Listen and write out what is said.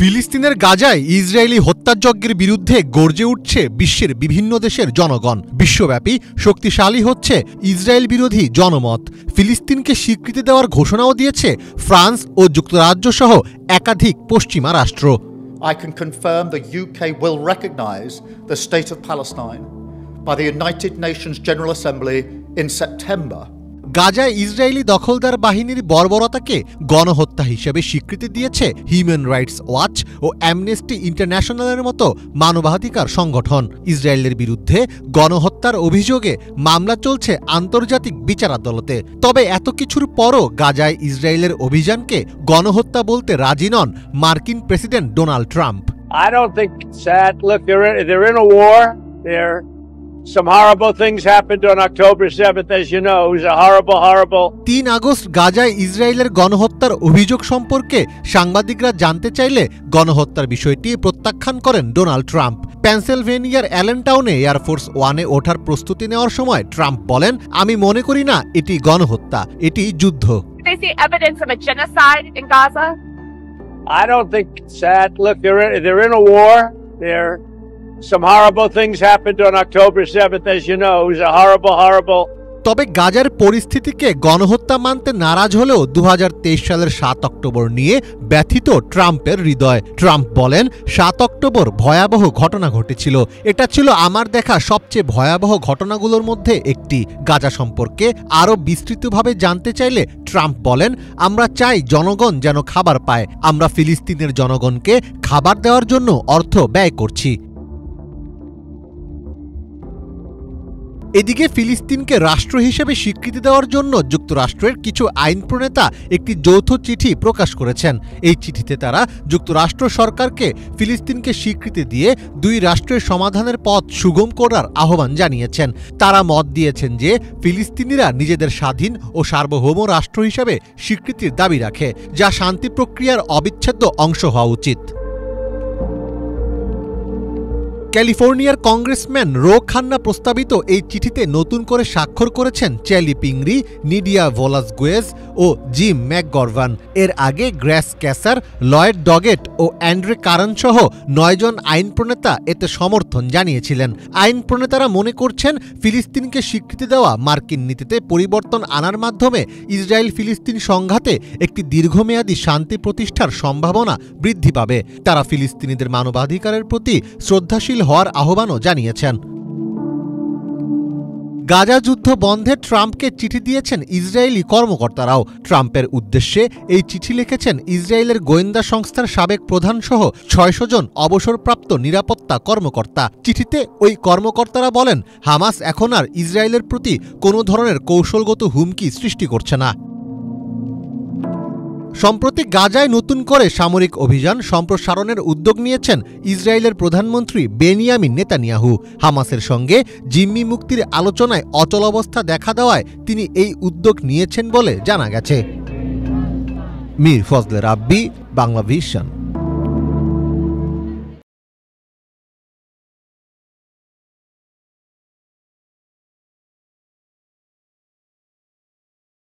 ফিলিস্তিনের গাজায় ইসরায়েলি হত্যাযজ্ঞের বিরুদ্ধে গর্জে উঠছে বিশ্বের বিভিন্ন দেশের জনগণ। বিশ্বব্যাপী শক্তিশালী হচ্ছে ইসরায়েল বিরোধী জনমত। ফিলিস্তিনকে স্বীকৃতি দেওয়ার ঘোষণাও দিয়েছে ফ্রান্স ও যুক্তরাজ্য সহ একাধিক পশ্চিমা রাষ্ট্র। I can confirm the UK will recognize the state of Palestine by the United Nations General Assembly in September. গাজায় ইসরায়েলি দখলদার বাহিনীর বর্বরতাকে গণহত্যা হিসেবে স্বীকৃতি দিয়েছে হিউম্যান রাইটস ওয়াচ ও অ্যামনেস্টি ইন্টারন্যাশনালের মতো মানবাধিকার সংগঠন। ইসরায়েলের বিরুদ্ধে গণহত্যার অভিযোগে মামলা চলছে আন্তর্জাতিক বিচার আদালতে। তবে এত কিছুর পরও গাজায় ইসরায়েলের অভিযানকে গণহত্যা বলতে রাজি নন মার্কিন president Donald Trump. I don't think it's sad. Look, they're in a war. Some horrible things happened on October 7th, as you know. It was a horrible. 3 August গাজায় ইসরায়েলের গণহত্যার অভিযোগ সম্পর্কে সাংবাদিকরা জানতে চাইলে গণহত্যার বিষয়টি প্রত্যাখ্যান করেন ডোনাল্ড ট্রাম্প। পেনসিলভেনিয়ার অ্যালেনটাউনে এয়ারফোর্স ওয়ানে ওঠার প্রস্তুতি নেওয়ার সময় ট্রাম্প বলেন, আমি মনে করি না এটি গণহত্যা, এটি যুদ্ধ। They see evidence of a genocide in Gaza. I don't think it's sad. Look, they're in a war. Some horrible things happened on October 7th, as you know. It was a horrible. তবে গাজার পরিস্থিতিকে গণহত্যা মানতে নারাজ হলেও 2023 সালের 7 October নিয়ে ব্যথিত ট্রাম্পের হৃদয়। ট্রাম্প বলেন, 7 অক্টোবর ভয়াবহ ঘটনা ঘটেছিল। এটা ছিল আমার দেখা সবচেয়ে ভয়াবহ ঘটনাগুলোর মধ্যে একটি। গাজা সম্পর্কে আরও বিস্তৃতভাবে জানতে চাইলে ট্রাম্প বলেন, আমরা চাই জনগণ যেন খাবার পায়। আমরা ফিলিস্তিনের জনগণকে খাবার দেওয়ার জন্য অর্থ ব্যয় করছি। এদিকে ফিলিস্তিনকে রাষ্ট্র হিসেবে স্বীকৃতি দেওয়ার জন্য যুক্তরাষ্ট্রের কিছু আইন প্রণেতা একটি যৌথ চিঠি প্রকাশ করেছেন। এই চিঠিতে তারা যুক্তরাষ্ট্র সরকারকে ফিলিস্তিনকে স্বীকৃতি দিয়ে 2 রাষ্ট্রের সমাধানের পথ সুগম করার আহ্বান জানিয়েছেন। তারা মত দিয়েছেন যে ফিলিস্তিনিরা নিজেদের স্বাধীন ও সার্বভৌম রাষ্ট্র হিসেবে স্বীকৃতির দাবি রাখে, যা শান্তি প্রক্রিয়ার অবিচ্ছেদ্য অংশ হওয়া উচিত। ক্যালিফোর্নিয়ার কংগ্রেসম্যান রো খান্না প্রস্তাবিত এই চিঠিতে নতুন করে স্বাক্ষর করেছেন চ্যালি পিংরি, নিডিয়া ভলাসগুয়েজ ও জিম ম্যাকগরভান। এর আগে গ্র্যাস ক্যাসার, লয়েড ডগেট ও অ্যান্ড্রে কারন সহ 9 জন আইন প্রণেতা এতে সমর্থন জানিয়েছিলেন। আইন প্রণেতারা মনে করছেন, ফিলিস্তিনকে স্বীকৃতি দেওয়া মার্কিন নীতিতে পরিবর্তন আনার মাধ্যমে ইসরায়েল ফিলিস্তিন সংঘাতে একটি দীর্ঘমেয়াদী শান্তি প্রতিষ্ঠার সম্ভাবনা বৃদ্ধি পাবে। তারা ফিলিস্তিনিদের মানবাধিকারের প্রতি শ্রদ্ধাশীল হওয়ার আহ্বানও জানিয়েছেন। গাজা যুদ্ধ বন্ধে ট্রাম্পকে চিঠি দিয়েছেন ইসরায়েলি কর্মকর্তারাও। ট্রাম্পের উদ্দেশ্যে এই চিঠি লিখেছেন ইসরায়েলের গোয়েন্দা সংস্থার সাবেক প্রধানসহ 600 জন অবসরপ্রাপ্ত নিরাপত্তা কর্মকর্তা। চিঠিতে ওই কর্মকর্তারা বলেন, হামাস এখন আর ইসরায়েলের প্রতি কোনো ধরনের কৌশলগত হুমকি সৃষ্টি করছে না। সম্প্রতি গাজায় নতুন করে সামরিক অভিযান সম্প্রসারণের উদ্যোগ নিয়েছেন ইসরায়েলের প্রধানমন্ত্রী বেনিয়ামিন নেতানিয়াহু। হামাসের সঙ্গে জিম্মি মুক্তির আলোচনায় অচলাবস্থা দেখা দেওয়ায় তিনি এই উদ্যোগ নিয়েছেন বলে জানা গেছে। মীর ফজলে রাব্বি, বাংলা ভিশন।